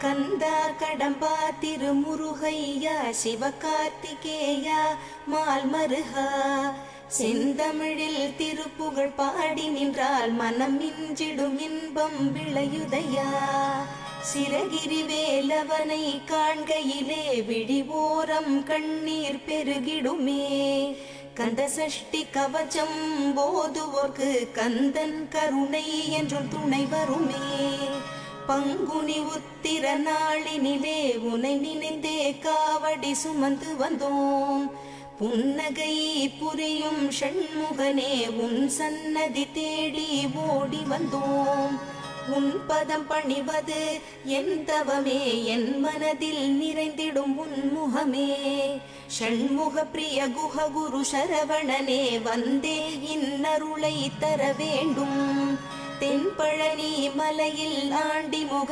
கந்தா கடம்பா திருமுருகையா சிவகார்த்திகேயா மால்மருகா செந்தமிழில் திருப்புகழ் பாடி நின்றால் மனம் மிஞ்சிடும் இன்பம் விளையுதையா. சிரகிரி வேலவனை காண்கையிலே விழிவோரம் கண்ணீர் பெருகிடுமே. கந்த சஷ்டி கவச்சம் போதுவோர்க்கு கந்தன் கருணை என்றும் துணை வருமே. பங்குனி உத்திர நாளினிலே உனை நினைந்தே காவடி சுமந்து வந்தோம். புன்னகை புரியும் ஷண்முகனே உன் சன்னதி தேடி ஓடி வந்தோம். உன் பதம் பணிவது என் தவமே, என் மனதில் நிறைந்திடும் உன்முகமே. ஷண்முக பிரிய குஹ குரு சரவணனே வந்தே இன்னருளை தர வேண்டும். தென்பழனி மலையில் ஆண்டி முக